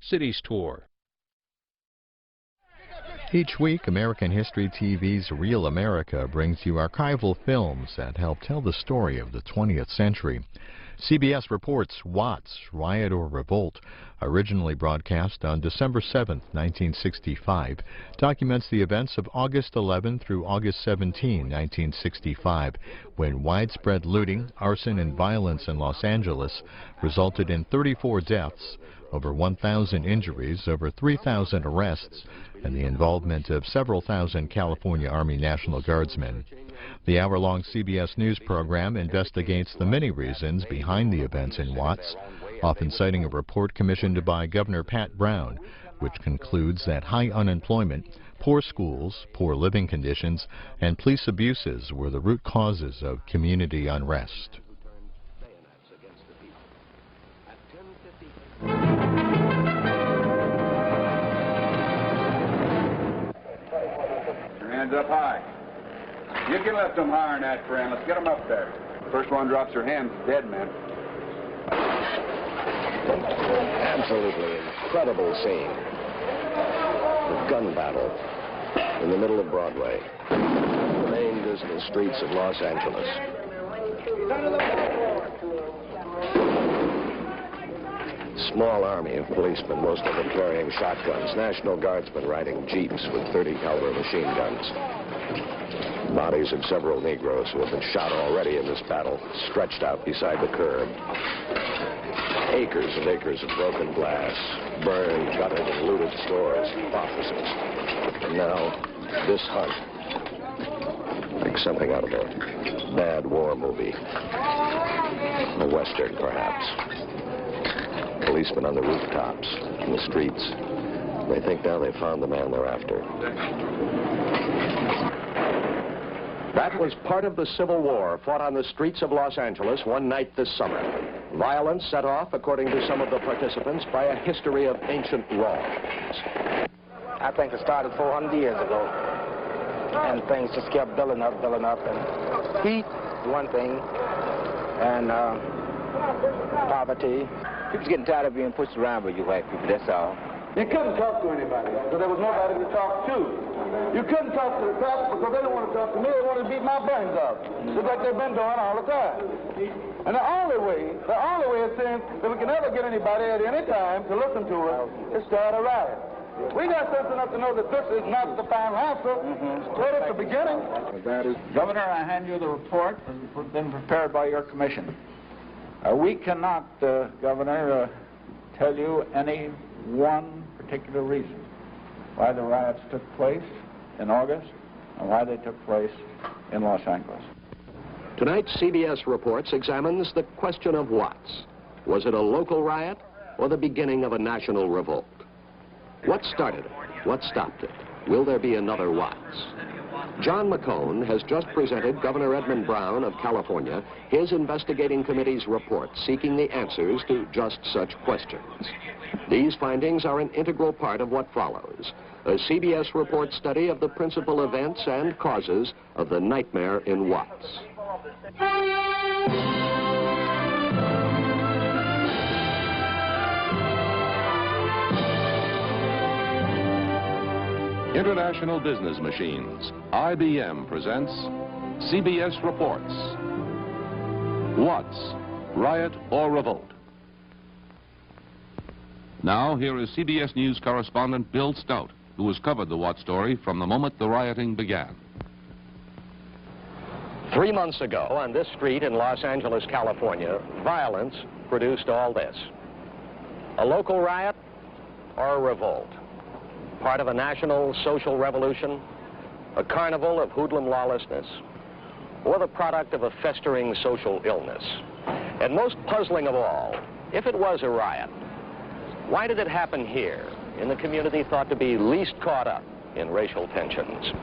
cities tour. Each week, American History TV's Real America brings you archival films that help tell the story of the 20th century. CBS reports Watts, Riot or Revolt, originally broadcast on December 7, 1965, documents the events of August 11 through August 17, 1965, when widespread looting, arson, and violence in Los Angeles resulted in 34 deaths, over 1,000 injuries, over 3,000 arrests, and the involvement of several thousand California Army National Guardsmen. The hour-long CBS News program investigates the many reasons behind the events in Watts, often citing a report commissioned by Governor Pat Brown, which concludes that high unemployment, poor schools, poor living conditions, and police abuses were the root causes of community unrest. Hands up high. You can lift them higher than that, friend. Let's get them up there. First one drops their hands, dead man. Absolutely incredible scene. The gun battle in the middle of Broadway. The main business streets of Los Angeles. Small army of policemen, most of them carrying shotguns. National Guardsmen riding jeeps with .30 caliber machine guns. Bodies of several Negroes who have been shot already in this battle, stretched out beside the curb. Acres and acres of broken glass, burned, gutted, and looted stores, offices. And now, this hunt. Like something out of a bad war movie. A Western, perhaps. Policemen on the rooftops, in the streets. They think now they found the man they're after. That was part of the Civil War fought on the streets of Los Angeles one night this summer. Violence set off, according to some of the participants, by a history of ancient wrongs. I think it started 400 years ago. And things just kept building up, and heat, one thing, and poverty. People's getting tired of being pushed around by you white people, that's all. You couldn't talk to anybody, because there was nobody to talk to. You couldn't talk to the cops because they didn't want to talk to me. They wanted to beat my brains out, just like they've been doing all the time. And the only way it seems that we can ever get anybody at any time to listen to us is start a riot. We got sense enough to know that this is not the final answer, but it's the beginning. Governor, I hand you the report that's been prepared by your commission. We cannot, Governor, tell you any one particular reason why the riots took place in August and why they took place in Los Angeles. Tonight's CBS Reports examines the question of Watts. Was it a local riot or the beginning of a national revolt? What started it? What stopped it? Will there be another Watts? John McCone has just presented Governor Edmund Brown of California his investigating committee's report seeking the answers to just such questions. These findings are an integral part of what follows, a CBS Report study of the principal events and causes of the nightmare in Watts. International Business Machines, IBM presents CBS Reports. Watts, Riot or Revolt? Now, here is CBS News correspondent Bill Stout, who has covered the Watts story from the moment the rioting began. 3 months ago, on this street in Los Angeles, California, violence produced all this. A local riot or a revolt? Part of a national social revolution? A carnival of hoodlum lawlessness? Or the product of a festering social illness? And most puzzling of all, if it was a riot, why did it happen here, in the community thought to be least caught up in racial tensions?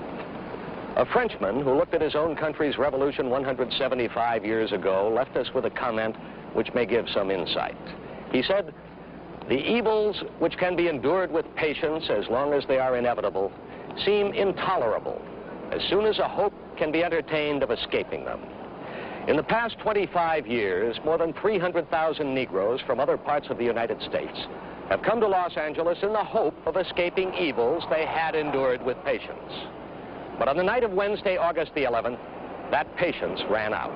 A Frenchman who looked at his own country's revolution 175 years ago left us with a comment which may give some insight. He said, "The evils which can be endured with patience as long as they are inevitable seem intolerable as soon as a hope can be entertained of escaping them. In the past 25 years, more than 300,000 Negroes from other parts of the United States have come to Los Angeles in the hope of escaping evils they had endured with patience. But on the night of Wednesday, August the 11th, that patience ran out.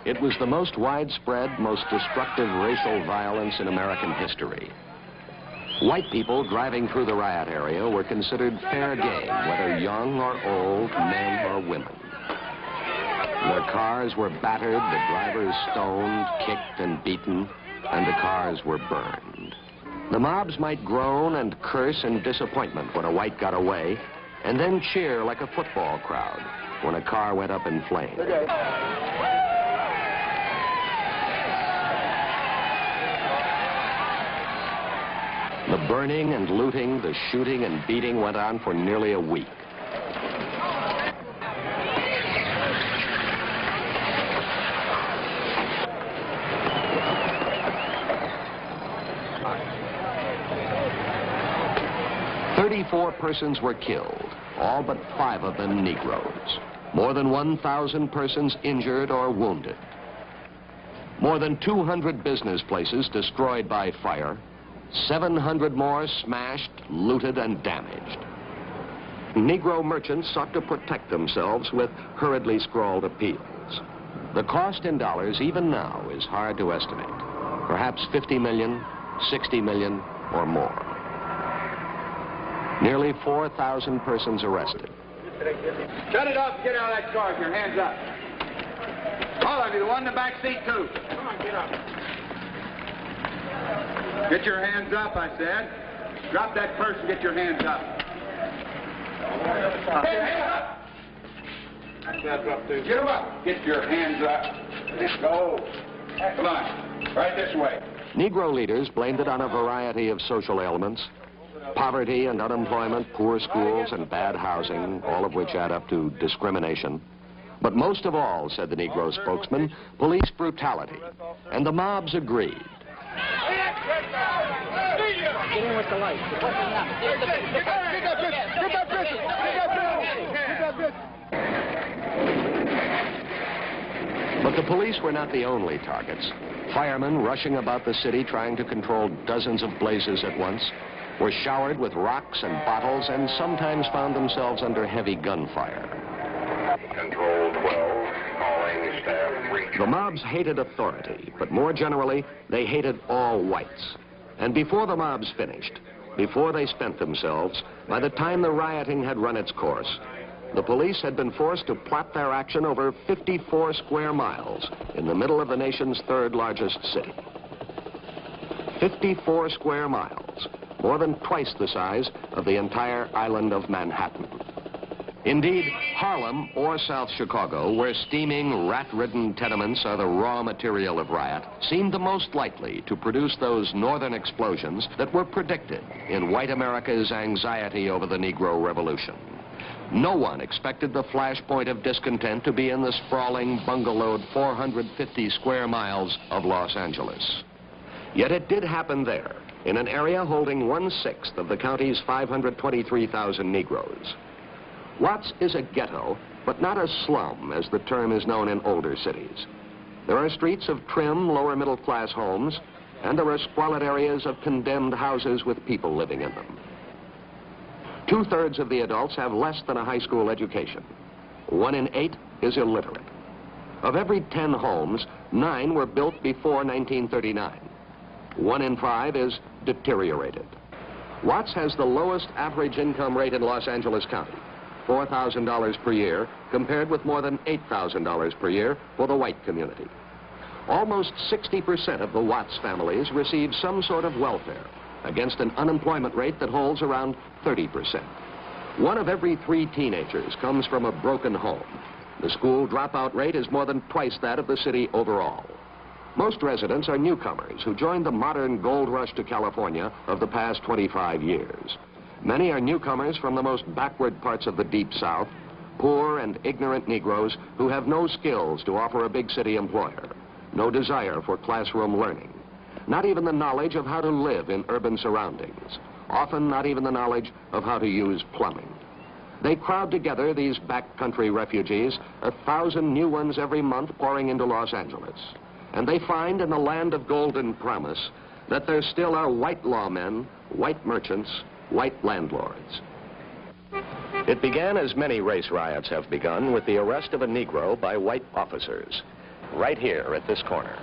It was the most widespread, most destructive racial violence in American history. White people driving through the riot area were considered fair game, whether young or old, men or women. Their cars were battered, the drivers stoned, kicked and beaten, and the cars were burned. The mobs might groan and curse in disappointment when a white got away, and then cheer like a football crowd when a car went up in flames. The burning and looting, the shooting and beating went on for nearly a week. Four persons were killed, all but 5 of them Negroes. More than 1,000 persons injured or wounded. More than 200 business places destroyed by fire. 700 more smashed, looted, and damaged. Negro merchants sought to protect themselves with hurriedly scrawled appeals. The cost in dollars, even now, is hard to estimate. Perhaps 50 million, 60 million, or more. Nearly 4,000 persons arrested. Shut it off. Get out of that car with your hands up. All of you, the one in the back seat, too. Come on, get up. Get your hands up, I said. Drop that purse and get your hands up. Hands up. That's up, too. Get them up. Get your hands up. Let's go. Come on. Right this way. Negro leaders blamed it on a variety of social ailments. Poverty and unemployment, poor schools and bad housing, all of which add up to discrimination. But most of all, said the Negro spokesman, police brutality. And the mobs agreed. Get in with the light. But the police were not the only targets. Firemen rushing about the city trying to control dozens of blazes at once were showered with rocks and bottles and sometimes found themselves under heavy gunfire. Control 12, calling staff. The mobs hated authority, but more generally, they hated all whites. And before the mobs finished, before they spent themselves, by the time the rioting had run its course, the police had been forced to plot their action over 54 square miles in the middle of the nation's 3rd largest city. 54 square miles. More than twice the size of the entire island of Manhattan. Indeed, Harlem or South Chicago, where steaming, rat-ridden tenements are the raw material of riot, seemed the most likely to produce those northern explosions that were predicted in white America's anxiety over the Negro Revolution. No one expected the flashpoint of discontent to be in the sprawling, bungalowed 450 square miles of Los Angeles. Yet it did happen there, in an area holding 1/6 of the county's 523,000 Negroes. Watts is a ghetto, but not a slum, as the term is known in older cities. There are streets of trim, lower middle-class homes, and there are squalid areas of condemned houses with people living in them. 2/3 of the adults have less than a high school education. 1 in 8 is illiterate. Of every 10 homes, 9 were built before 1939. 1 in 5 is deteriorated. Watts has the lowest average income rate in Los Angeles County, $4,000 per year, compared with more than $8,000 per year for the white community. Almost 60% of the Watts families receive some sort of welfare, against an unemployment rate that holds around 30%. 1 of every 3 teenagers comes from a broken home. The school dropout rate is more than twice that of the city overall. Most residents are newcomers who joined the modern gold rush to California of the past 25 years. Many are newcomers from the most backward parts of the Deep South, poor and ignorant Negroes who have no skills to offer a big city employer, no desire for classroom learning. not even the knowledge of how to live in urban surroundings, often not even the knowledge of how to use plumbing. They crowd together, these backcountry refugees, 1,000 new ones every month pouring into Los Angeles. And they find in the land of golden promise that there still are white lawmen, white merchants, white landlords. It began, as many race riots have begun, with the arrest of a Negro by white officers, right here at this corner.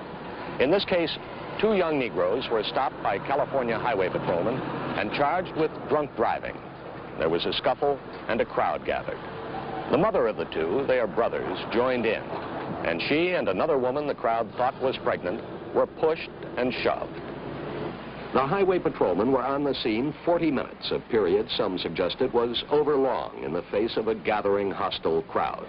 In this case, 2 young Negroes were stopped by California highway patrolmen and charged with drunk driving. There was a scuffle and a crowd gathered. The mother of the 2, they are brothers, joined in, and she and another woman the crowd thought was pregnant were pushed and shoved. The highway patrolmen were on the scene 40 minutes, a period some suggested was overlong in the face of a gathering hostile crowd.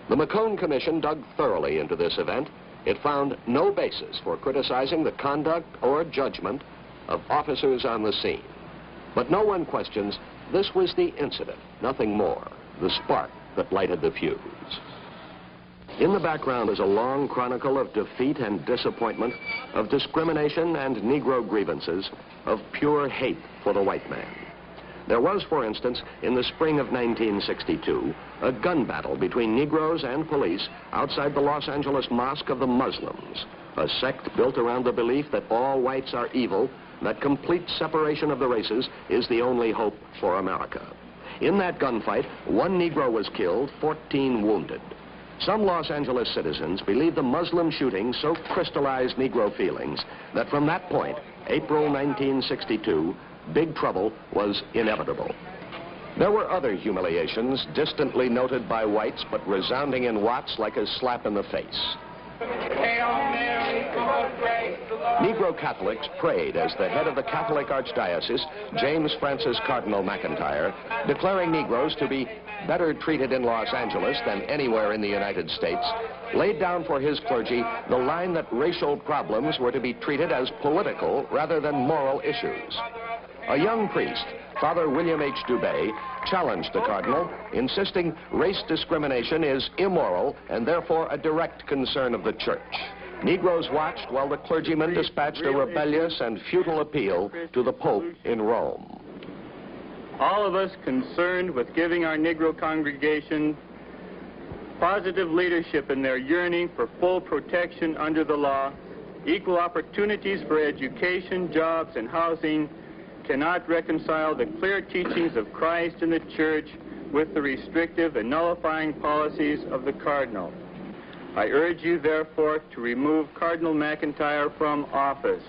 The McCone Commission dug thoroughly into this event. It found no basis for criticizing the conduct or judgment of officers on the scene. But no one questions this was the incident, nothing more, the spark that lighted the fuse. In the background is a long chronicle of defeat and disappointment, of discrimination and Negro grievances, of pure hate for the white man. There was, for instance, in the spring of 1962, a gun battle between Negroes and police outside the Los Angeles Mosque of the Muslims, a sect built around the belief that all whites are evil, that complete separation of the races is the only hope for America. In that gunfight, 1 Negro was killed, 14 wounded. Some Los Angeles citizens believe the Muslim shooting so crystallized Negro feelings that from that point, April 1962, big trouble was inevitable. There were other humiliations distantly noted by whites, but resounding in Watts like a slap in the face. Negro Catholics prayed as the head of the Catholic Archdiocese, James Francis Cardinal McIntyre, declaring Negroes to be better treated in Los Angeles than anywhere in the United States, laid down for his clergy the line that racial problems were to be treated as political rather than moral issues. A young priest, Father William H. Dubé, challenged the cardinal, insisting race discrimination is immoral and therefore a direct concern of the church. Negroes watched while the clergyman dispatched a rebellious and futile appeal to the Pope in Rome. All of us concerned with giving our Negro congregation positive leadership in their yearning for full protection under the law, equal opportunities for education, jobs, and housing, cannot reconcile the clear teachings of Christ and the Church with the restrictive and nullifying policies of the Cardinal. I urge you, therefore, to remove Cardinal McIntyre from office.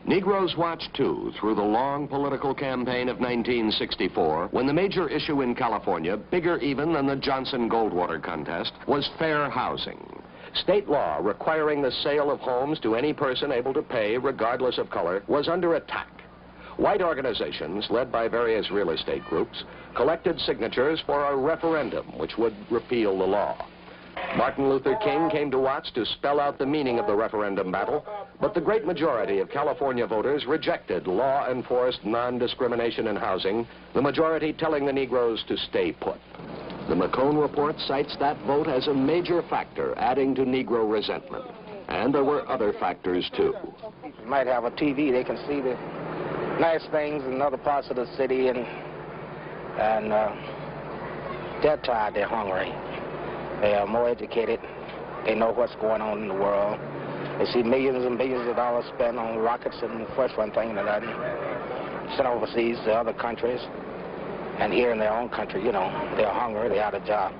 Negroes watched, too, through the long political campaign of 1964, when the major issue in California, bigger even than the Johnson-Goldwater contest, was fair housing. State law requiring the sale of homes to any person able to pay, regardless of color, was under attack. White organizations, led by various real estate groups, collected signatures for a referendum which would repeal the law. Martin Luther King came to Watts to spell out the meaning of the referendum battle, but the great majority of California voters rejected law-enforced non-discrimination in housing, the majority telling the Negroes to stay put. The McCone report cites that vote as a major factor adding to Negro resentment. And there were other factors, too. You might have a TV, they can see the nice things in other parts of the city, and they're tired, they're hungry. They are more educated. They know what's going on in the world. They see millions and billions of dollars spent on rockets and first one thing and another, sent overseas to other countries. And here in their own country, you know, they're hungry, they're out of job.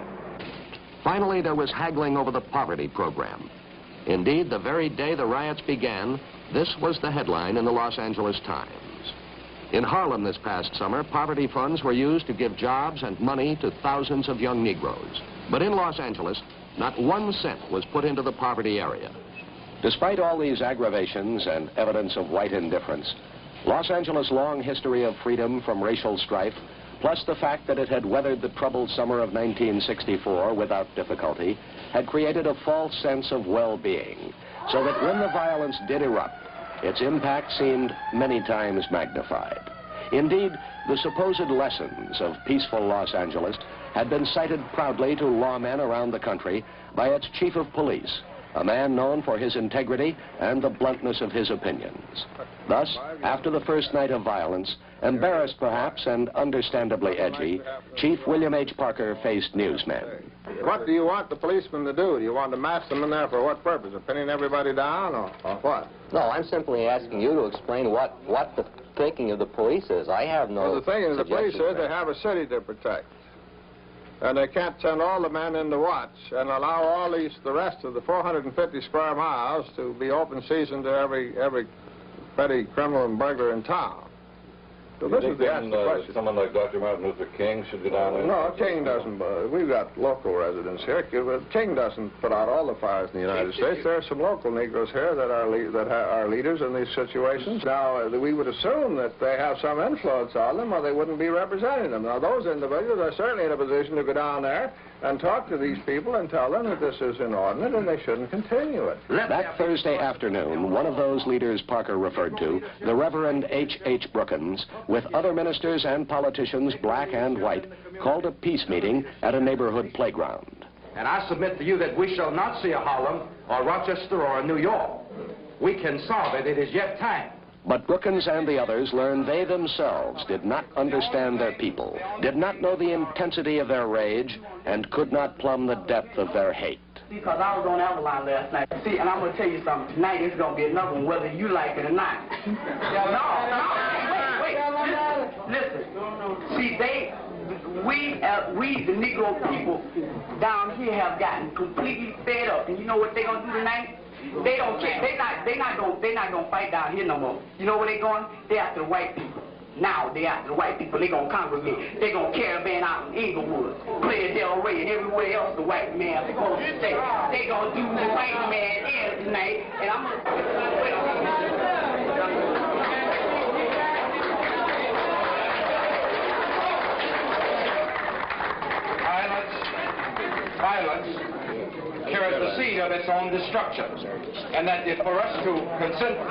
Finally, there was haggling over the poverty program. Indeed, the very day the riots began, this was the headline in the Los Angeles Times. In Harlem this past summer, poverty funds were used to give jobs and money to thousands of young Negroes. But in Los Angeles, not 1 cent was put into the poverty area. Despite all these aggravations and evidence of white indifference, Los Angeles' long history of freedom from racial strife, plus the fact that it had weathered the troubled summer of 1964 without difficulty, had created a false sense of well-being, so that when the violence did erupt, its impact seemed many times magnified. Indeed, the supposed lessons of peaceful Los Angeles had been cited proudly to lawmen around the country by its chief of police, a man known for his integrity and the bluntness of his opinions. Thus, after the first night of violence, embarrassed perhaps and understandably edgy, Chief William H. Parker faced newsmen. What do you want the policemen to do? Do you want to mass them in there for what purpose? Of pinning everybody down or what? No, I'm simply asking you to explain what the thinking of the police is. I have no... Well, the thing is, the police is they have a city to protect. And they can't send all the men in to watch and allow all the rest of the 450 square miles to be open season to every petty criminal and burglar in town. So this is the question. Someone like Dr. Martin Luther King should go down there? No, King doesn't. We've got local residents here. King doesn't put out all the fires in the United States. There are some local Negroes here that are leaders in these situations. Now, we would assume that they have some influence on them or they wouldn't be representing them. Now, those individuals are certainly in a position to go down there and talk to these people and tell them that this is inordinate and they shouldn't continue it. That Thursday afternoon, one of those leaders Parker referred to, the Reverend H.H. Brookins, with other ministers and politicians, black and white, called a peace meeting at a neighborhood playground. And I submit to you that we shall not see a Harlem or Rochester or New York. We can solve it. It is yet time. But Brookins and the others learned they themselves did not understand their people, did not know the intensity of their rage, and could not plumb the depth of their hate. Because I was on Avalon last night. See, and I'm going to tell you something. Tonight it's going to be another one, whether you like it or not. Listen. See, we, the Negro people down here have gotten completely fed up. And you know what they're going to do tonight? They don't care. They're not gonna fight down here no more. You know where they're going? They're after the white people. Now they're after the white people. They're gonna congregate. They're gonna caravan out in Inglewood, Playa del Rey, and everywhere else the white man is supposed to stay. They're gonna do the white man in tonight, and I'm gonna. Violence carries the seed of its own destruction. And that if for us to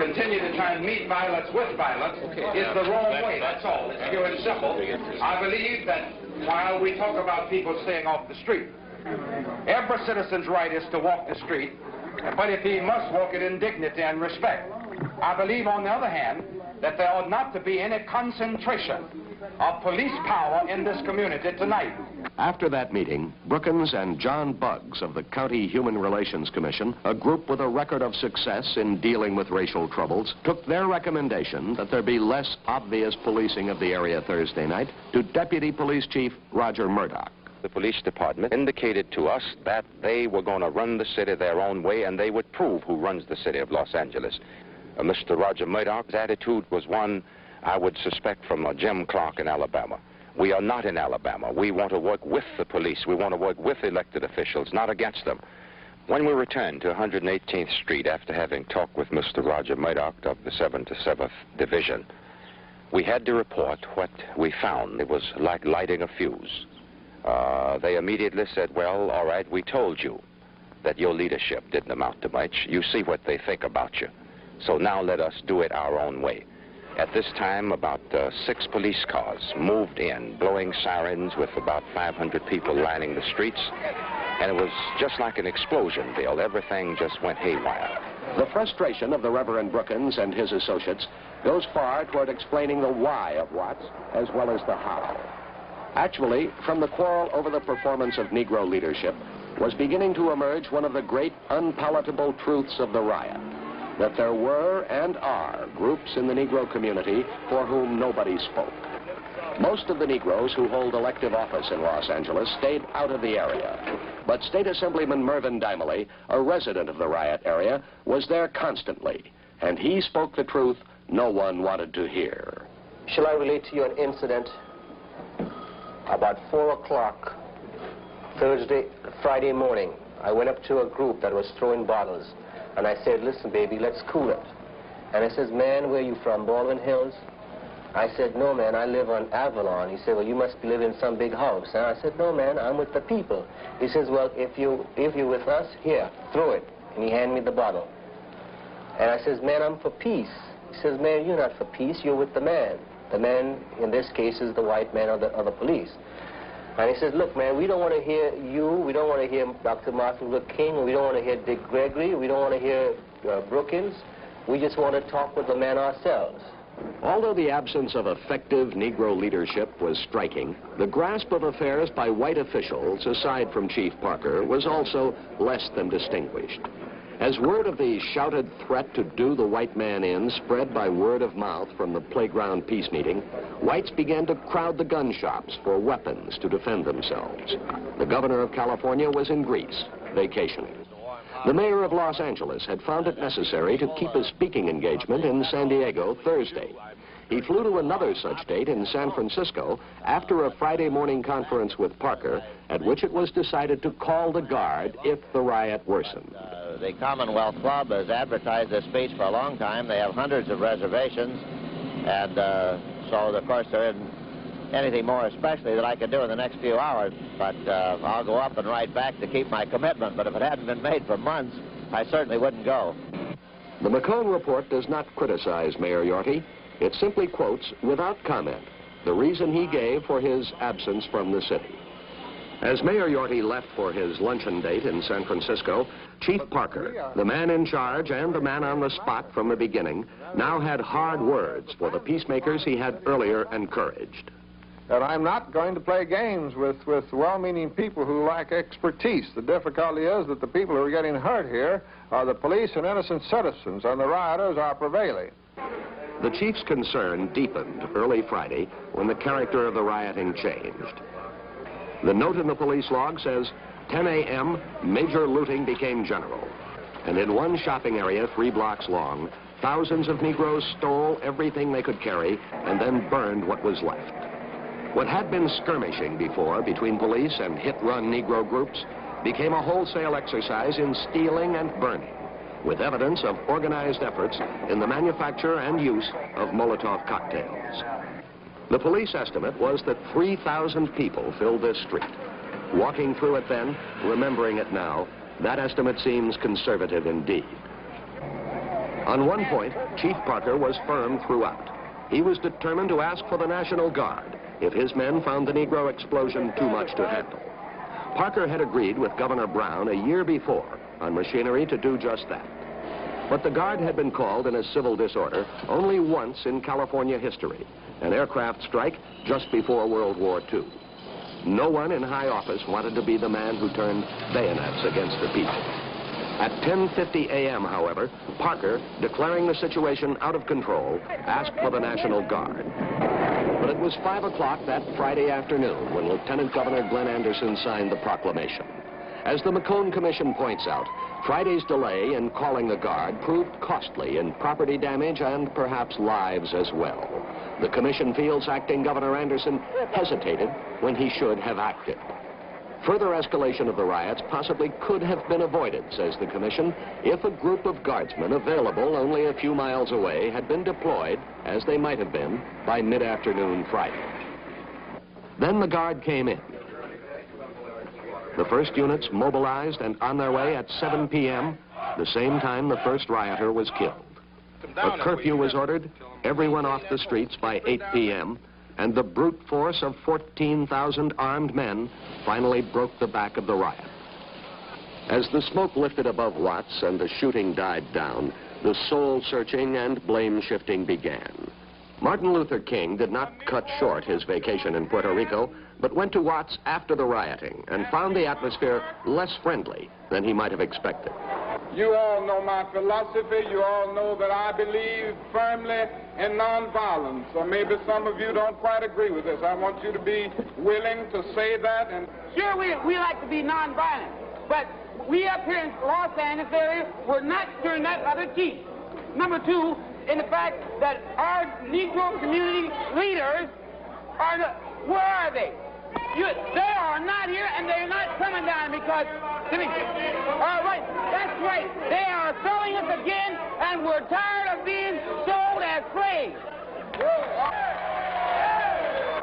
continue to try and meet violence with violence is the wrong way, that's all. It's pure and simple. I believe that while we talk about people staying off the street, every citizen's right is to walk the street, but if he must walk it in dignity and respect. I believe, on the other hand, that there ought not to be any concentration of police power in this community tonight. After that meeting, Brookins and John Buggs of the County Human Relations Commission, a group with a record of success in dealing with racial troubles, took their recommendation that there be less obvious policing of the area Thursday night to Deputy Police Chief Roger Murdoch. The police department indicated to us that they were going to run the city their own way and they would prove who runs the city of Los Angeles. Mr. Roger Murdoch's attitude was one I would suspect from Jim Clark in Alabama. We are not in Alabama. We want to work with the police. We want to work with elected officials, not against them. When we returned to 118th Street after having talked with Mr. Roger Murdoch of the 77th Division, we had to report what we found. It was like lighting a fuse. They immediately said, well, all right, we told you that your leadership didn't amount to much. You see what they think about you. So now let us do it our own way. At this time, about 6 police cars moved in, blowing sirens with about 500 people lining the streets. And it was just like an explosion, Bill. Everything just went haywire. The frustration of the Reverend Brookins and his associates goes far toward explaining the why of Watts as well as the how. Actually, from the quarrel over the performance of Negro leadership was beginning to emerge one of the great unpalatable truths of the riot, that there were and are groups in the Negro community for whom nobody spoke. Most of the Negroes who hold elective office in Los Angeles stayed out of the area. But State Assemblyman Mervyn Dimely, a resident of the riot area, was there constantly, and he spoke the truth no one wanted to hear. Shall I relate to you an incident? About 4 o'clock Friday morning, I went up to a group that was throwing bottles. And I said, listen, baby, let's cool it. And he says, man, where are you from, Baldwin Hills? I said, no, man, I live on Avalon. He said, well, you must be living in some big house. And I said, no, man, I'm with the people. He says, well, if you're with us, here, throw it. And he handed me the bottle. And I says, man, I'm for peace. He says, man, you're not for peace, you're with the man. The man, in this case, is the white man of the police. And he says, look, man, we don't want to hear you, we don't want to hear Dr. Martin Luther King, we don't want to hear Dick Gregory, we don't want to hear Brookins. We just want to talk with the man ourselves. Although the absence of effective Negro leadership was striking, the grasp of affairs by white officials, aside from Chief Parker, was also less than distinguished. As word of the shouted threat to do the white man in spread by word of mouth from the playground peace meeting, whites began to crowd the gun shops for weapons to defend themselves. The governor of California was in Greece, vacationing. The mayor of Los Angeles had found it necessary to keep a speaking engagement in San Diego Thursday. He flew to another such date in San Francisco after a Friday morning conference with Parker, at which it was decided to call the guard if the riot worsened. The Commonwealth Club has advertised this speech for a long time. They have hundreds of reservations, and so, of course, there isn't anything more especially that I could do in the next few hours, but I'll go up and write back to keep my commitment, but if it hadn't been made for months, I certainly wouldn't go. The McCone report does not criticize Mayor Yorty. It simply quotes, without comment, the reason he gave for his absence from the city. As Mayor Yorty left for his luncheon date in San Francisco, Chief Parker, the man in charge and the man on the spot from the beginning, now had hard words for the peacemakers he had earlier encouraged. And I'm not going to play games with well-meaning people who lack expertise. The difficulty is that the people who are getting hurt here are the police and innocent citizens, and the rioters are prevailing. The chief's concern deepened early Friday when the character of the rioting changed. The note in the police log says, 10 a.m., major looting became general. And in one shopping area 3 blocks long, thousands of Negroes stole everything they could carry and then burned what was left. What had been skirmishing before between police and hit-run Negro groups became a wholesale exercise in stealing and burning, with evidence of organized efforts in the manufacture and use of Molotov cocktails. The police estimate was that 3,000 people filled this street. Walking through it then, remembering it now, that estimate seems conservative indeed. On one point, Chief Parker was firm throughout. He was determined to ask for the National Guard if his men found the Negro explosion too much to handle. Parker had agreed with Governor Brown a year before on machinery to do just that. But the Guard had been called in a civil disorder only once in California history, an aircraft strike just before World War II. No one in high office wanted to be the man who turned bayonets against the people. At 10:50 a.m., however, Parker, declaring the situation out of control, asked for the National Guard. But it was 5 o'clock that Friday afternoon when Lieutenant Governor Glenn Anderson signed the proclamation. As the McCone Commission points out, Friday's delay in calling the Guard proved costly in property damage and perhaps lives as well. The commission feels acting Governor Anderson hesitated when he should have acted. Further escalation of the riots possibly could have been avoided, says the commission, if a group of guardsmen available only a few miles away had been deployed, as they might have been, by mid-afternoon Friday. Then the Guard came in. The first units mobilized and on their way at 7 p.m., the same time the first rioter was killed. A curfew was ordered, everyone off the streets by 8 p.m., and the brute force of 14,000 armed men finally broke the back of the riot. As the smoke lifted above Watts and the shooting died down, the soul-searching and blame-shifting began. Martin Luther King did not cut short his vacation in Puerto Rico, but went to Watts after the rioting and found the atmosphere less friendly than he might have expected. You all know my philosophy. You all know that I believe firmly in nonviolence. Or maybe some of you don't quite agree with this. I want you to be willing to say that. And sure, we like to be nonviolent, but we up here in Los Angeles area, we're not turning that other cheek. Number two, in the fact that our Negro community leaders are where are they? They are not here, and they're not coming down because, all right, that's right. They are selling us again, and we're tired of being sold as slaves.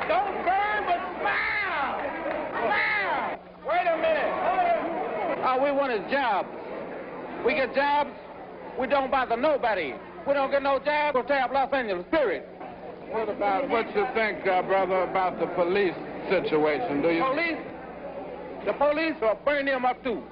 Don't burn, but smile. Smile. Wait a minute. All we want is jobs. We get jobs, we don't bother nobody. We don't get no jobs, we'll tear up Los Angeles, period. What about what you think, brother, about the police situation, do you? The police will burn them up too.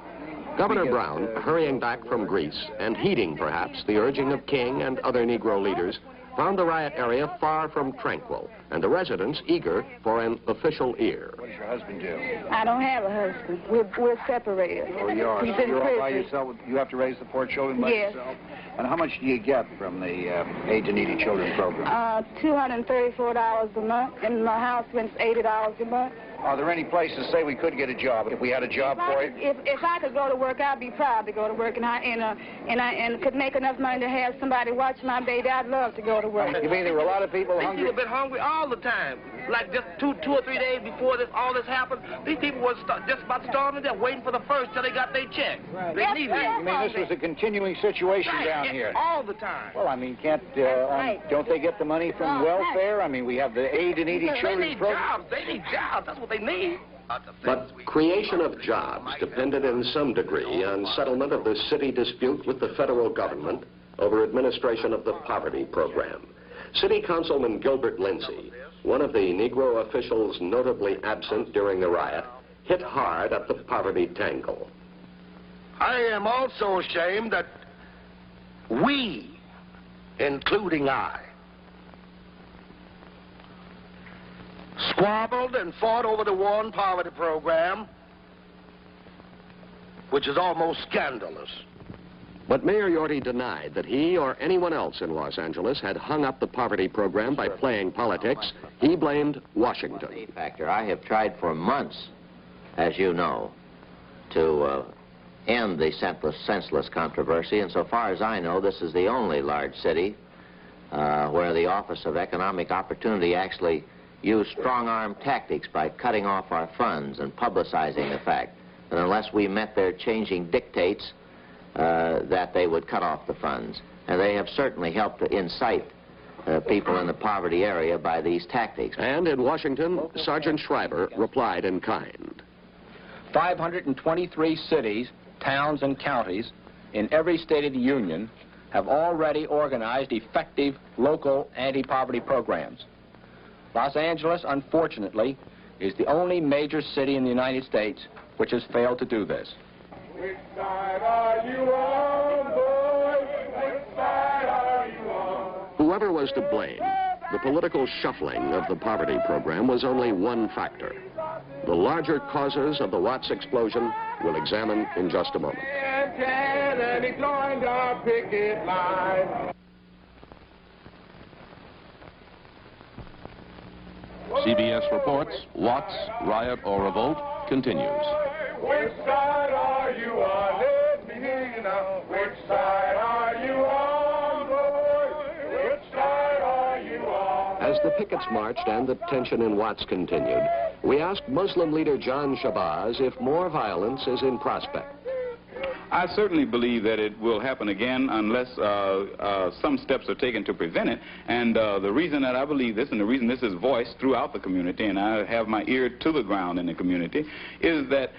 Governor Brown, hurrying back from Greece and heeding perhaps the urging of King and other Negro leaders, found the riot area far from tranquil and the residents eager for an official ear. What does your husband do? I don't have a husband. We're separated. Oh, you are. He's So in you're all by prison. yourself. You have to raise the 4 children by Yes. yourself? And how much do you get from the Aid to Needy Children program? $234 a month, and my house rent's $80 a month. Are there any places, say we could get a job, if we had a job for you? If I could go to work, I'd be proud to go to work, and I could make enough money to have somebody watch my baby. I'd love to go to work. You mean there were a lot of people These hungry? people have been hungry all the time. Like just two or three days before all this happened, these people were just about starving there, waiting for the first till they got their check. They needed it. You mean this was a continuing situation down here? All the time. Well, I mean, don't they get the money from welfare? I mean, we have the Aid to Needy Children program. They need jobs. That's what they need. But creation of jobs depended in some degree on settlement of the city dispute with the federal government over administration of the poverty program. City Councilman Gilbert Lindsay, one of the Negro officials notably absent during the riot, hit hard at the poverty tangle. I am also ashamed that we, including I, squabbled and fought over the war and poverty program, which is almost scandalous. But Mayor Yorty denied that he or anyone else in Los Angeles had hung up the poverty program by playing politics. He blamed Washington. Factor. I have tried for months, as you know, to end the senseless controversy, and so far as I know, this is the only large city where the Office of Economic Opportunity actually used strong-arm tactics by cutting off our funds and publicizing the fact that unless we met their changing dictates, that they would cut off the funds. And they have certainly helped to incite people in the poverty area by these tactics. And in Washington, Sergeant Schreiber replied in kind. 523 cities, towns, and counties in every state of the Union have already organized effective local anti-poverty programs. Los Angeles, unfortunately, is the only major city in the United States which has failed to do this. Which side are you on, boys? Which side are you on? Whoever was to blame, the political shuffling of the poverty program was only one factor. The larger causes of the Watts explosion we'll examine in just a moment. And he joined our picket line. CBS reports Watts, Riot or Revolt continues. Which side are you on? Let me hear you now. Which side are you on, boy? Which side are you on? As the pickets marched and the tension in Watts continued, we asked Muslim leader John Shabazz if more violence is in prospect. I certainly believe that it will happen again unless some steps are taken to prevent it. And the reason that I believe this, and the reason this is voiced throughout the community, and I have my ear to the ground in the community, is that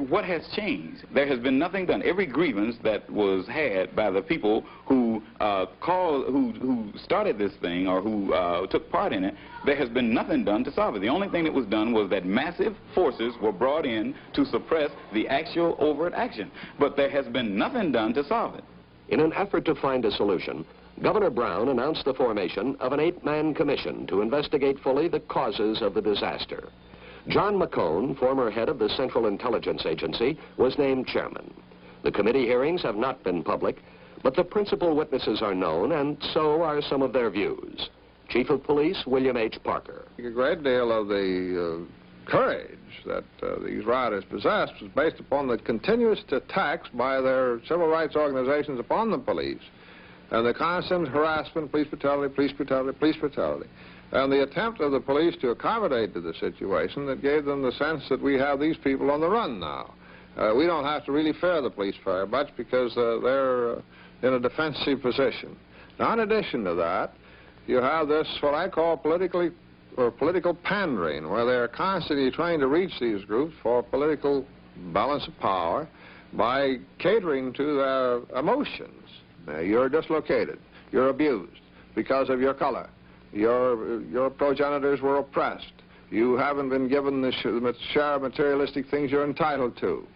what has changed? There has been nothing done. Every grievance that was had by the people who who started this thing or who took part in it, there has been nothing done to solve it. The only thing that was done was that massive forces were brought in to suppress the actual overt action. But there has been nothing done to solve it. In an effort to find a solution, Governor Brown announced the formation of an 8-man commission to investigate fully the causes of the disaster. John McCone, former head of the Central Intelligence Agency, was named chairman. The committee hearings have not been public, but the principal witnesses are known, and so are some of their views. Chief of Police William H. Parker. A great deal of the courage that these rioters possessed was based upon the continuous attacks by their civil rights organizations upon the police, and the constant harassment, police brutality, police brutality, police brutality. And the attempt of the police to accommodate to the situation that gave them the sense that we have these people on the run now. We don't have to really fear the police very much because they're in a defensive position. Now, in addition to that, you have this, what I call political pandering, where they're constantly trying to reach these groups for political balance of power by catering to their emotions. You're dislocated. You're abused because of your color. Your progenitors were oppressed. You haven't been given the share of materialistic things you're entitled to.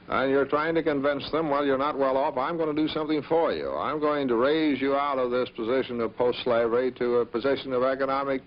And you're trying to convince them, well, you're not well off, I'm going to do something for you. I'm going to raise you out of this position of post-slavery to a position of economic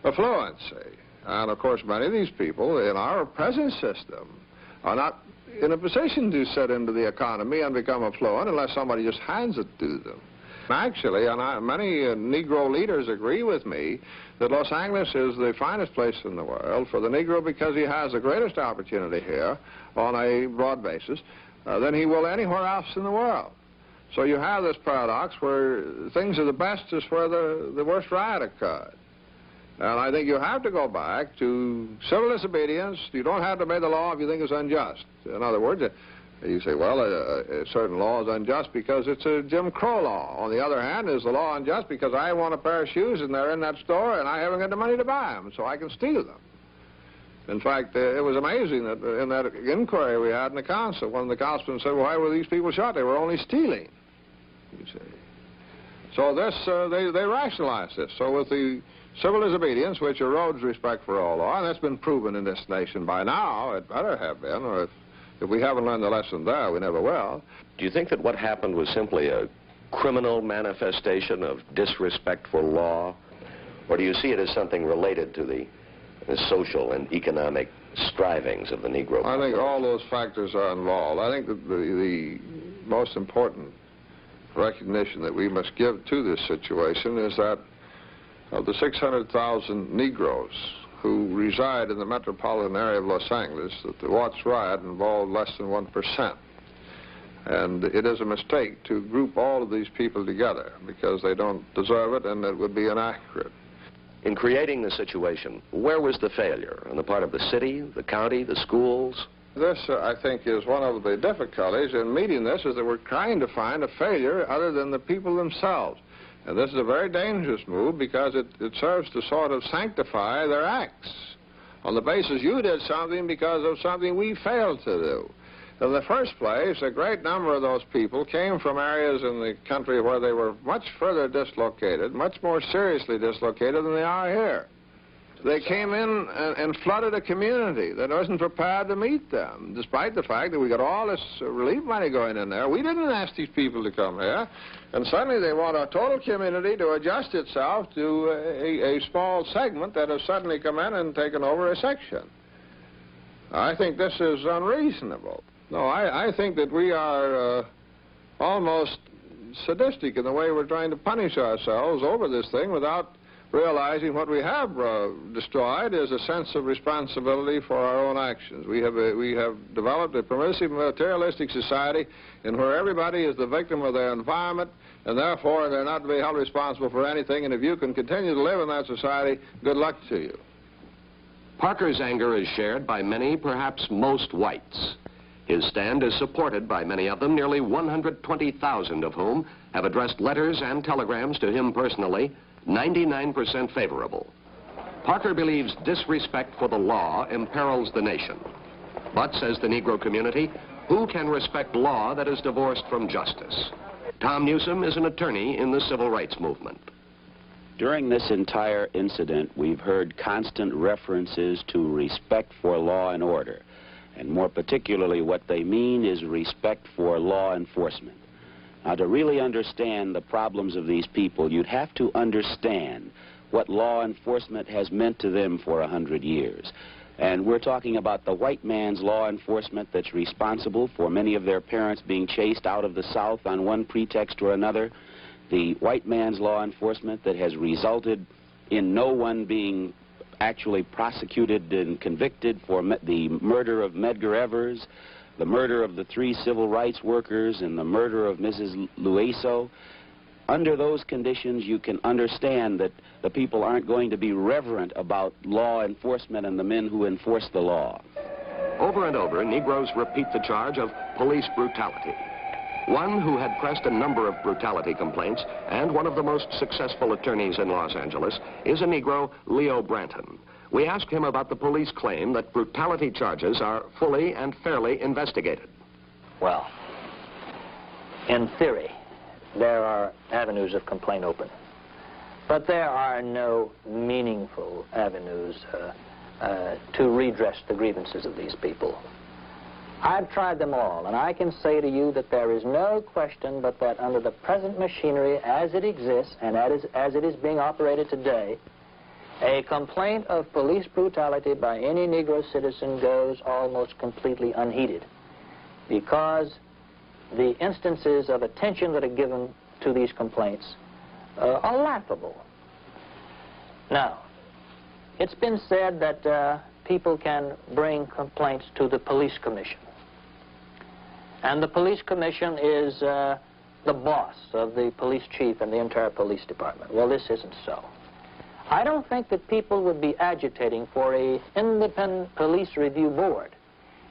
affluency. And, of course, many of these people in our present system are not in a position to set into the economy and become affluent unless somebody just hands it to them. Actually, many Negro leaders agree with me that Los Angeles is the finest place in the world for the Negro because he has the greatest opportunity here on a broad basis than he will anywhere else in the world. So you have this paradox where things are the best is where the worst riot occurred. And I think you have to go back to civil disobedience. You don't have to obey the law if you think it's unjust. In other words, you say, well, a certain law is unjust because it's a Jim Crow law. On the other hand, is the law unjust because I want a pair of shoes and they're in that store and I haven't got the money to buy them, so I can steal them. In fact, it was amazing that in that inquiry we had in the council, when the councilman said, well, why were these people shot? They were only stealing, you see. So this, they rationalized this. So with the civil disobedience, which erodes respect for all law, and that's been proven in this nation by now, it better have been, or if we haven't learned the lesson there, we never will. Do you think that what happened was simply a criminal manifestation of disrespect for law? Or do you see it as something related to the social and economic strivings of the Negro? I think all those factors are involved. I think that the most important recognition that we must give to this situation is that of the 600,000 Negroes who reside in the metropolitan area of Los Angeles, that the Watts riot involved less than 1%. And it is a mistake to group all of these people together because they don't deserve it and it would be inaccurate. In creating the situation, where was the failure? On the part of the city, the county, the schools? This, I think, is one of the difficulties in meeting this, is that we're trying to find a failure other than the people themselves. And this is a very dangerous move because it serves to sort of sanctify their acts on the basis you did something because of something we failed to do. In the first place, a great number of those people came from areas in the country where they were much further dislocated, much more seriously dislocated than they are here. They came in and flooded a community that wasn't prepared to meet them, despite the fact that we got all this relief money going in there. We didn't ask these people to come here, and suddenly they want a total community to adjust itself to a small segment that has suddenly come in and taken over a section. I think this is unreasonable. No, I think that we are almost sadistic in the way we're trying to punish ourselves over this thing without realizing what we have destroyed is a sense of responsibility for our own actions. We have developed a permissive materialistic society in where everybody is the victim of their environment, and therefore they're not to be held responsible for anything, and if you can continue to live in that society, good luck to you. Parker's anger is shared by many, perhaps most whites. His stand is supported by many of them, nearly 120,000 of whom have addressed letters and telegrams to him personally, 99% favorable. Parker believes disrespect for the law imperils the nation. But, says the Negro community, who can respect law that is divorced from justice? Tom Newsom is an attorney in the civil rights movement. During this entire incident, we've heard constant references to respect for law and order. And more particularly, what they mean is respect for law enforcement. Now, to really understand the problems of these people, you'd have to understand what law enforcement has meant to them for 100 years. And we're talking about the white man's law enforcement that's responsible for many of their parents being chased out of the South on one pretext or another. The white man's law enforcement that has resulted in no one being actually prosecuted and convicted for the murder of Medgar Evers, the murder of the 3 civil rights workers, and the murder of Mrs. Luiso. Under those conditions, you can understand that the people aren't going to be reverent about law enforcement and the men who enforce the law. Over and over, Negroes repeat the charge of police brutality. One who had pressed a number of brutality complaints and one of the most successful attorneys in Los Angeles is a Negro, Leo Branton. We asked him about the police claim that brutality charges are fully and fairly investigated. Well, in theory, there are avenues of complaint open. But there are no meaningful avenues to redress the grievances of these people. I've tried them all, and I can say to you that there is no question but that under the present machinery as it exists and as it is being operated today, a complaint of police brutality by any Negro citizen goes almost completely unheeded, because the instances of attention that are given to these complaints are laughable. Now, it's been said that people can bring complaints to the police commission. And the police commission is the boss of the police chief and the entire police department. Well, this isn't so. I don't think that people would be agitating for an independent police review board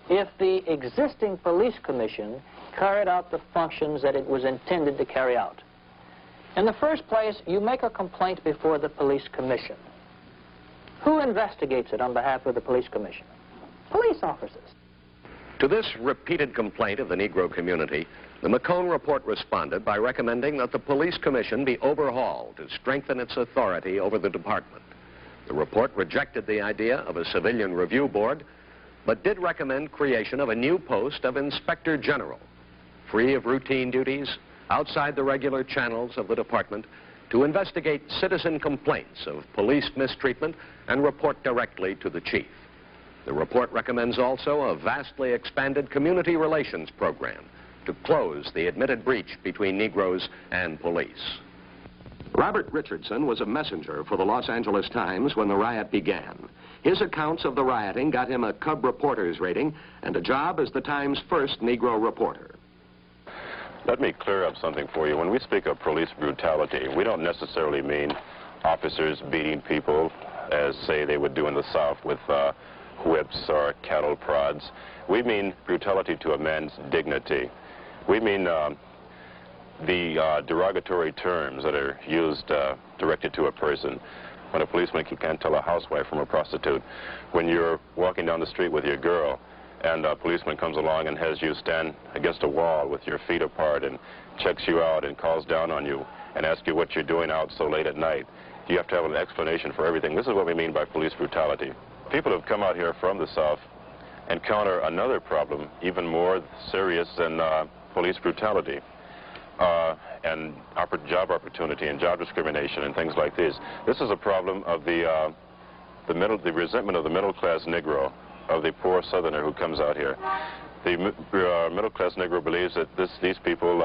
if the existing police commission carried out the functions that it was intended to carry out. In the first place, you make a complaint before the police commission. Who investigates it on behalf of the police commission? Police officers. To this repeated complaint of the Negro community, the McCone report responded by recommending that the police commission be overhauled to strengthen its authority over the department. The report rejected the idea of a civilian review board, but did recommend creation of a new post of inspector general, free of routine duties, outside the regular channels of the department, to investigate citizen complaints of police mistreatment and report directly to the chief. The report recommends also a vastly expanded community relations program to close the admitted breach between Negroes and police. Robert Richardson was a messenger for the Los Angeles Times when the riot began. His accounts of the rioting got him a Cub Reporters rating and a job as the Times' first Negro reporter. Let me clear up something for you. When we speak of police brutality, we don't necessarily mean officers beating people as, say, they would do in the South with whips or cattle prods. We mean brutality to a man's dignity. We mean the derogatory terms that are used directed to a person. When a policeman can't tell a housewife from a prostitute. When you're walking down the street with your girl and a policeman comes along and has you stand against a wall with your feet apart and checks you out and calls down on you and asks you what you're doing out so late at night. You have to have an explanation for everything. This is what we mean by police brutality. People have come out here from the South encounter another problem even more serious than police brutality and job opportunity and job discrimination and things like this. This is a problem of the resentment of the middle-class Negro, of the poor Southerner who comes out here. The middle-class Negro believes that these people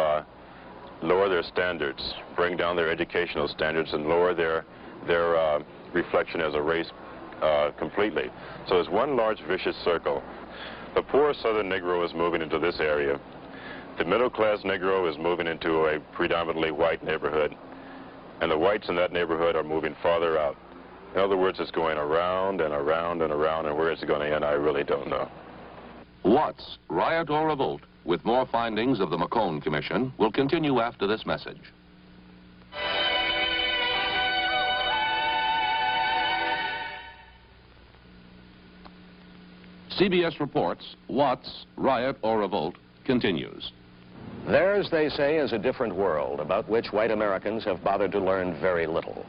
lower their standards, bring down their educational standards, and lower their reflection as a race completely. So there's one large vicious circle. The poor Southern Negro is moving into this area. The middle-class Negro is moving into a predominantly white neighborhood, and the whites in that neighborhood are moving farther out. In other words, it's going around and around and around, and where it's going to end, I really don't know. Watts, Riot or Revolt, with more findings of the McCone Commission, will continue after this message. CBS reports, Watts, Riot or Revolt, continues. Theirs, they say, is a different world about which white Americans have bothered to learn very little.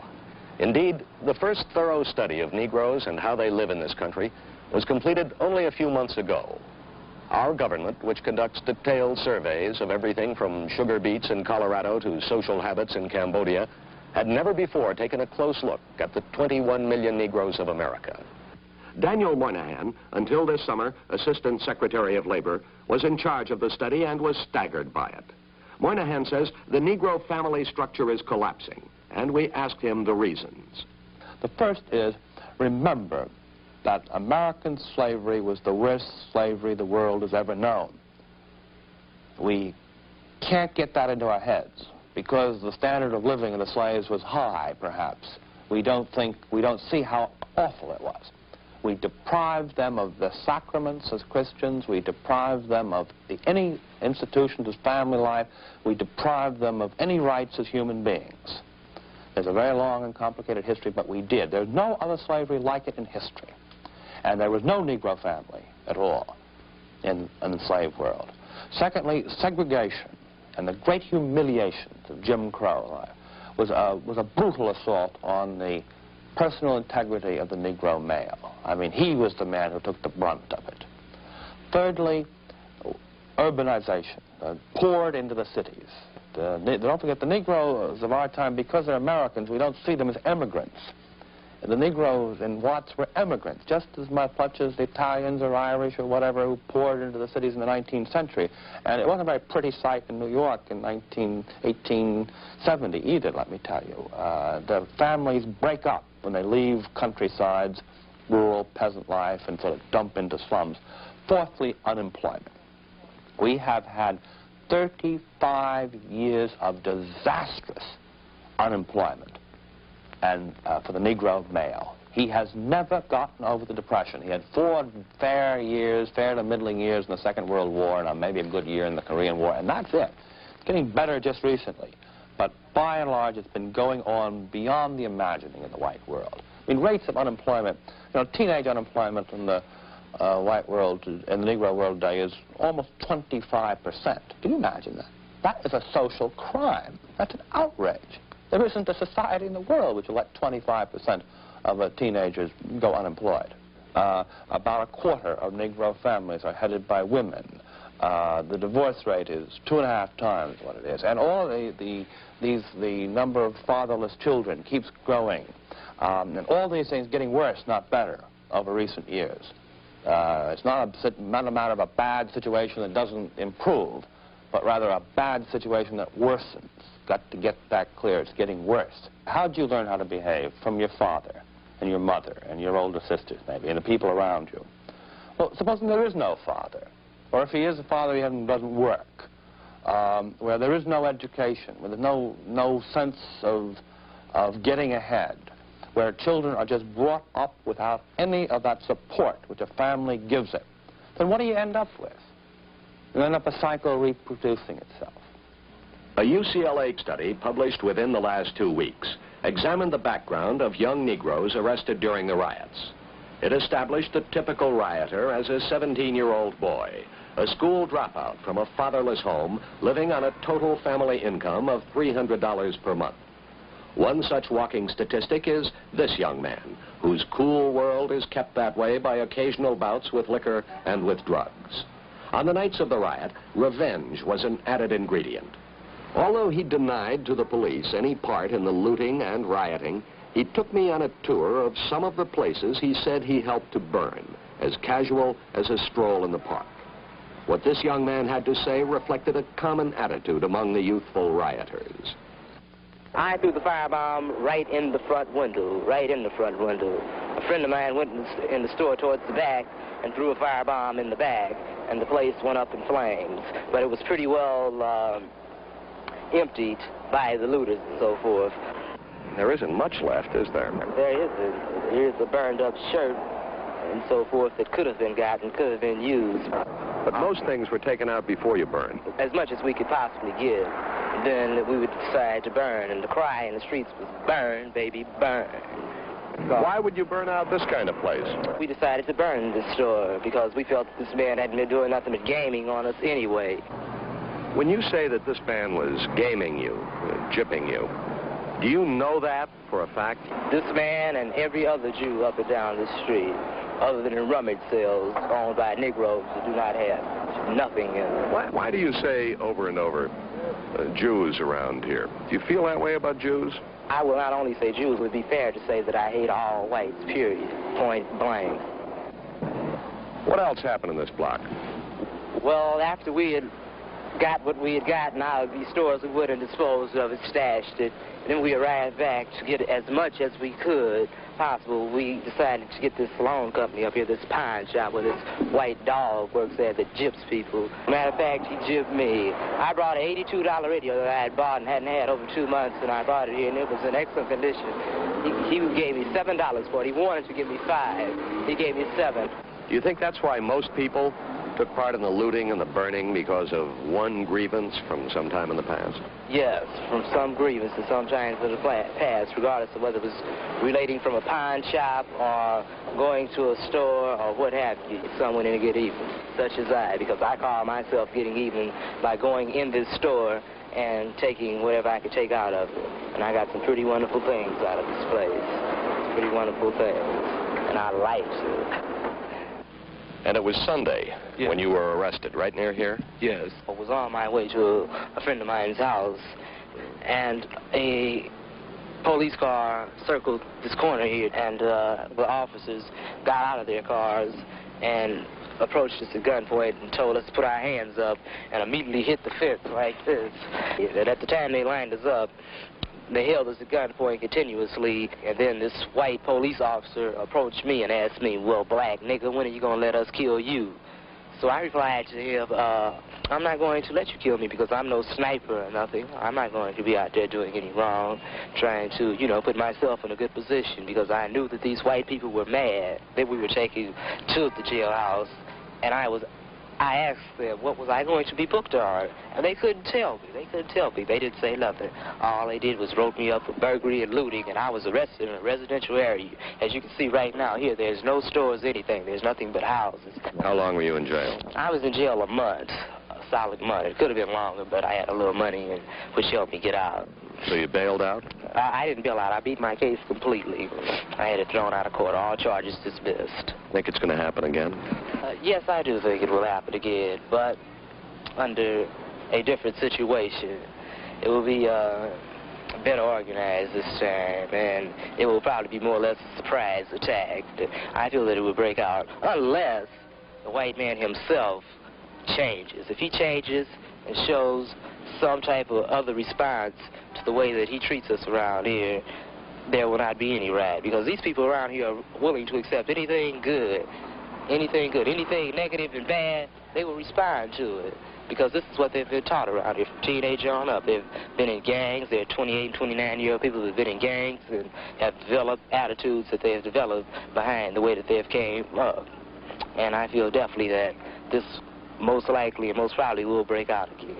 Indeed, the first thorough study of Negroes and how they live in this country was completed only a few months ago. Our government, which conducts detailed surveys of everything from sugar beets in Colorado to social habits in Cambodia, had never before taken a close look at the 21 million Negroes of America. Daniel Moynihan, until this summer Assistant Secretary of Labor, was in charge of the study and was staggered by it. Moynihan says the Negro family structure is collapsing, and we asked him the reasons. The first is, remember that American slavery was the worst slavery the world has ever known. We can't get that into our heads because the standard of living of the slaves was high, perhaps. We don't see how awful it was. We deprived them of the sacraments as Christians. We deprived them of any institutions as family life. We deprived them of any rights as human beings. There's a very long and complicated history, but we did. There's no other slavery like it in history. And there was no Negro family at all in the slave world. Secondly, segregation and the great humiliations of Jim Crow was a brutal assault on the personal integrity of the Negro male. I mean, he was the man who took the brunt of it. Thirdly, urbanization poured into the cities. Don't forget, the Negroes of our time, because they're Americans, we don't see them as immigrants. The Negroes in Watts were immigrants, just as much as the Italians or Irish or whatever who poured into the cities in the 19th century. And it wasn't a very pretty sight in New York in 1870 either, let me tell you. The families break up when they leave countrysides, rural peasant life, and sort of dump into slums. Fourthly, unemployment. We have had 35 years of disastrous unemployment, and for the Negro male. He has never gotten over the Depression. He had 4 fair to middling years in the Second World War, and maybe a good year in the Korean War, and that's it. It's getting better just recently. But by and large, it's been going on beyond the imagining in the white world. I mean, rates of unemployment, teenage unemployment in the white world, in the Negro world today, is almost 25%. Can you imagine that? That is a social crime. That's an outrage. There isn't a society in the world which will let 25% of teenagers go unemployed. About a quarter of Negro families are headed by women. The divorce rate is 2.5 times what it is. And all the number of fatherless children keeps growing. And all these things getting worse, not better, over recent years. It's not a matter of a bad situation that doesn't improve, but rather a bad situation that worsens. Got to get that clear. It's getting worse. How'd you learn how to behave? From your father and your mother and your older sisters, maybe, and the people around you. Well, supposing there is no father, or if he is a father, he doesn't work, where there is no education, where there's no sense of getting ahead, where children are just brought up without any of that support which a family gives it, then what do you end up with? You end up a cycle reproducing itself. A UCLA study published within the last 2 weeks examined the background of young Negroes arrested during the riots. It established the typical rioter as a 17-year-old boy, a school dropout from a fatherless home, living on a total family income of $300 per month. One such walking statistic is this young man, whose cool world is kept that way by occasional bouts with liquor and with drugs. On the nights of the riot, revenge was an added ingredient. Although he denied to the police any part in the looting and rioting, he took me on a tour of some of the places he said he helped to burn, as casual as a stroll in the park. What this young man had to say reflected a common attitude among the youthful rioters. I threw the firebomb right in the front window, right in the front window. A friend of mine went in the store towards the back and threw a firebomb in the back, and the place went up in flames. But it was pretty well emptied by the looters and so forth. There isn't much left, is there? There isn't. Here's a burned-up shirt and so forth that could have been gotten, could have been used. But most things were taken out before you burned. As much as we could possibly give. Then we would decide to burn, and the cry in the streets was, "Burn, baby, burn." Why would you burn out this kind of place? We decided to burn this store because we felt this man hadn't been doing nothing but gaming on us anyway. When you say that this man was gaming you, gypping you, do you know that for a fact? This man and every other Jew up and down the street, other than the rummage sales owned by Negroes who do not have nothing in them. Why do you say over and over Jews around here? Do you feel that way about Jews? I will not only say Jews, it would be fair to say that I hate all whites, period, point blank. What else happened in this block? Well, after we had got what we had gotten out of these stores, we went and disposed of it, stashed it. And then we arrived back to get as much as we could possible. We decided to get this salon company up here, this pawn shop where this white dog works there that gyps people. Matter of fact, he gypped me. I brought an $82 radio that I had bought and hadn't had over 2 months, and I brought it here, and it was in excellent condition. He gave me $7 for it. He wanted to give me $5. He gave me $7. Do you think that's why most people took part in the looting and the burning because of one grievance from some time in the past? Yes, from some grievance to some times in the past, regardless of whether it was relating from a pawn shop or going to a store or what have you. Someone in to get even, such as I, because I call myself getting even by going in this store and taking whatever I could take out of it. And I got some pretty wonderful things out of this place. pretty wonderful thing, and I liked it. And it was Sunday when you were arrested, right near here? Yes. I was on my way to a friend of mine's house, and a police car circled this corner here, and the officers got out of their cars and approached us at gunpoint and told us to put our hands up, and immediately hit the fence like this. And at the time they lined us up, they held us at gunpoint continuously, and then this white police officer approached me and asked me, well, black nigga, when are you going to let us kill you? So I replied to him, I'm not going to let you kill me because I'm no sniper or nothing. I'm not going to be out there doing any wrong, trying to, you know, put myself in a good position, because I knew that these white people were mad that we were taking to the jailhouse, and I asked them, what was I going to be booked on? And they couldn't tell me. They couldn't tell me. They didn't say nothing. All they did was wrote me up for burglary and looting, and I was arrested in a residential area. As you can see right now here, there's no stores, anything. There's nothing but houses. How long were you in jail? I was in jail a month, a solid month. It could have been longer, but I had a little money, which helped me get out. So you bailed out? I didn't bail out. I beat my case completely. I had it thrown out of court, all charges dismissed. Think it's going to happen again? Yes, I do think it will happen again, but under a different situation. It will be better organized this time, and it will probably be more or less a surprise attack. I feel that it will break out unless the white man himself changes. If he changes and shows some type of other response to the way that he treats us around here, there will not be any riot, because these people around here are willing to accept anything good, anything negative and bad, they will respond to it, because this is what they've been taught around here from teenage on up. They've been in gangs. They're 28 and 29-year-old people who've been in gangs and have developed attitudes that they have developed behind the way that they've came up. And I feel definitely that this most likely and most probably will break out again.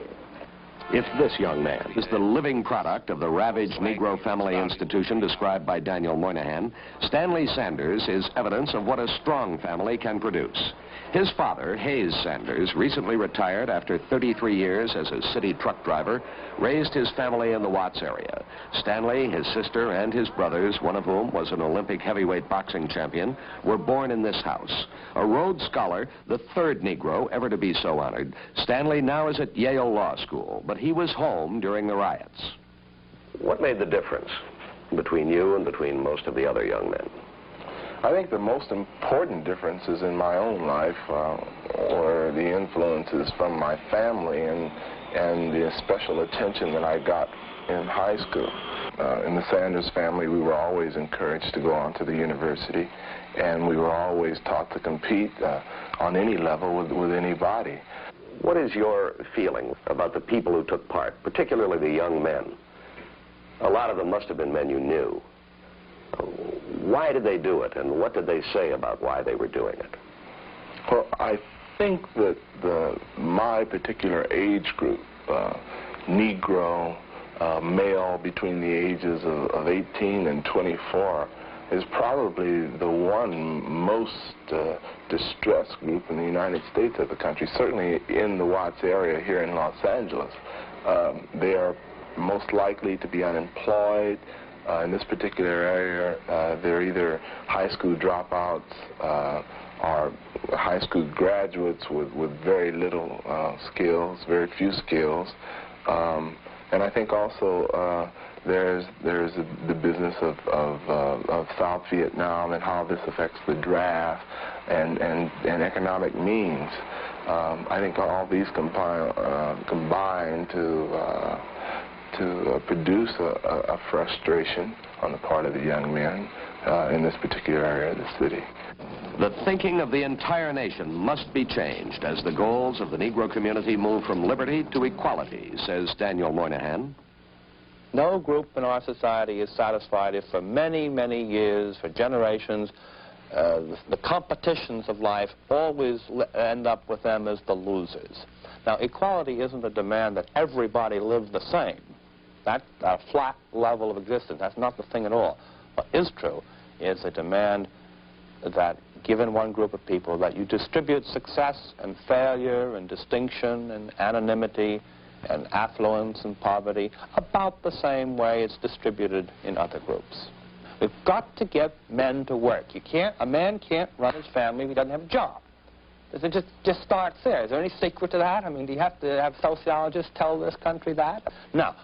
If this young man is the living product of the ravaged Negro family institution described by Daniel Moynihan, Stanley Sanders is evidence of what a strong family can produce. His father, Hayes Sanders, recently retired after 33 years as a city truck driver, raised his family in the Watts area. Stanley, his sister, and his brothers, one of whom was an Olympic heavyweight boxing champion, were born in this house. A Rhodes Scholar, the third Negro ever to be so honored, Stanley now is at Yale Law School, but he was home during the riots. What made the difference between you and between most of the other young men? I think the most important differences in my own life were the influences from my family and the special attention that I got in high school. In the Sanders family, we were always encouraged to go on to the university, and we were always taught to compete on any level with anybody. What is your feeling about the people who took part, particularly the young men? A lot of them must have been men you knew. Why did they do it, and what did they say about why they were doing it? Well, I think that my particular age group, Negro, male between the ages of 18 and 24, is probably the one most distressed group in the United States of the country, certainly in the Watts area here in Los Angeles. They are most likely to be unemployed. In this particular area, they're either high school dropouts or high school graduates with very little skills, very few skills. And I think also there's the business of South Vietnam and how this affects the draft and economic means. I think all these combine to produce a frustration on the part of the young men in this particular area of the city. The thinking of the entire nation must be changed as the goals of the Negro community move from liberty to equality, says Daniel Moynihan. No group in our society is satisfied if for many, many years, for generations, the competitions of life always end up with them as the losers. Now, equality isn't a demand that everybody live the same. That's a flat level of existence. That's not the thing at all. What is true is a demand that, given one group of people, that you distribute success and failure and distinction and anonymity and affluence and poverty about the same way it's distributed in other groups. We've got to get men to work. A man can't run his family if he doesn't have a job. It just starts there. Is there any secret to that? I mean, do you have to have sociologists tell this country that? No.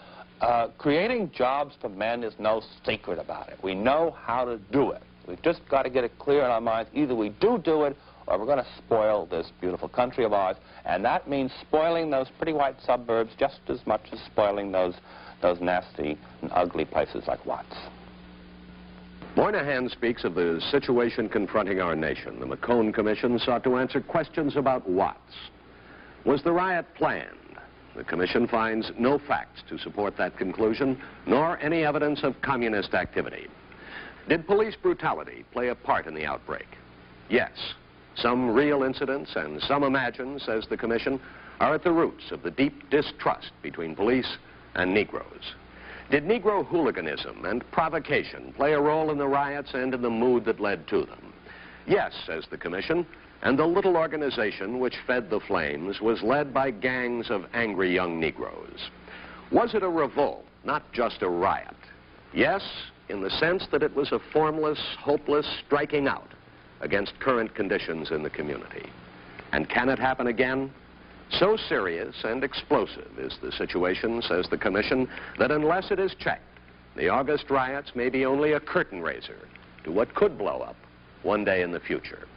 Creating jobs for men is no secret about it. We know how to do it. We've just got to get it clear in our minds. Either we do it, or we're going to spoil this beautiful country of ours. And that means spoiling those pretty white suburbs just as much as spoiling those nasty and ugly places like Watts. Moynihan speaks of the situation confronting our nation. The McCone Commission sought to answer questions about Watts. Was the riot planned? The Commission finds no facts to support that conclusion, nor any evidence of communist activity. Did police brutality play a part in the outbreak? Yes. Some real incidents and some imagined, says the Commission, are at the roots of the deep distrust between police and Negroes. Did Negro hooliganism and provocation play a role in the riots and in the mood that led to them? Yes, says the Commission, and the little organization which fed the flames was led by gangs of angry young Negroes. Was it a revolt, not just a riot? Yes, in the sense that it was a formless, hopeless striking out against current conditions in the community. And can it happen again? So serious and explosive is the situation, says the Commission, that unless it is checked, the August riots may be only a curtain raiser to what could blow up one day in the future.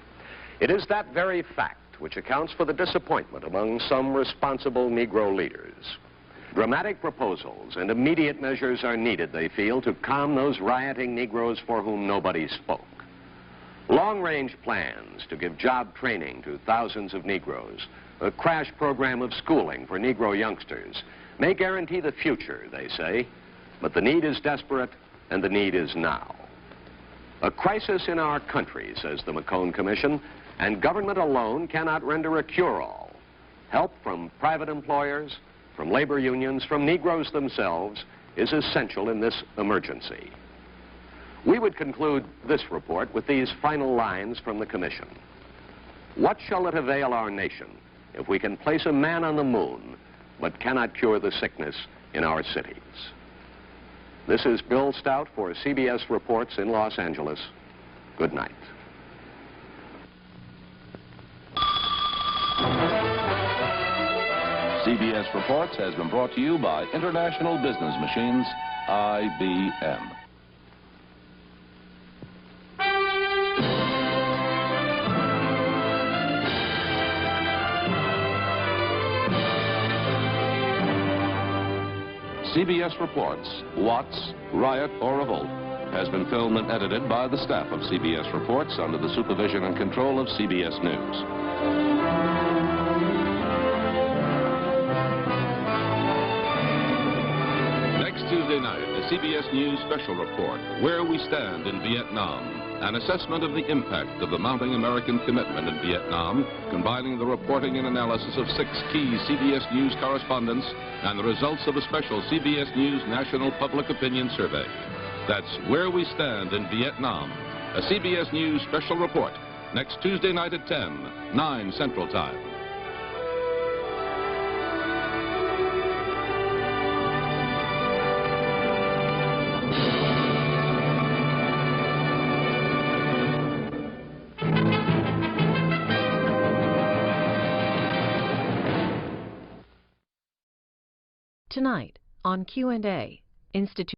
It is that very fact which accounts for the disappointment among some responsible Negro leaders. Dramatic proposals and immediate measures are needed, they feel, to calm those rioting Negroes for whom nobody spoke. Long-range plans to give job training to thousands of Negroes, a crash program of schooling for Negro youngsters, may guarantee the future, they say, but the need is desperate and the need is now. A crisis in our country, says the McCone Commission, and government alone cannot render a cure-all. Help from private employers, from labor unions, from Negroes themselves is essential in this emergency. We would conclude this report with these final lines from the Commission. What shall it avail our nation if we can place a man on the moon but cannot cure the sickness in our cities? This is Bill Stout for CBS Reports in Los Angeles. Good night. CBS Reports has been brought to you by International Business Machines, IBM. CBS Reports, Watts, Riot, or Revolt, has been filmed and edited by the staff of CBS Reports under the supervision and control of CBS News. Next Tuesday night, the CBS News special report, Where We Stand in Vietnam, an assessment of the impact of the mounting American commitment in Vietnam, combining the reporting and analysis of 6 key CBS News correspondents and the results of a special CBS News National Public Opinion Survey. That's Where We Stand in Vietnam, a CBS News special report, next Tuesday night at 10, 9 Central Time. Tonight on Q&A, Institute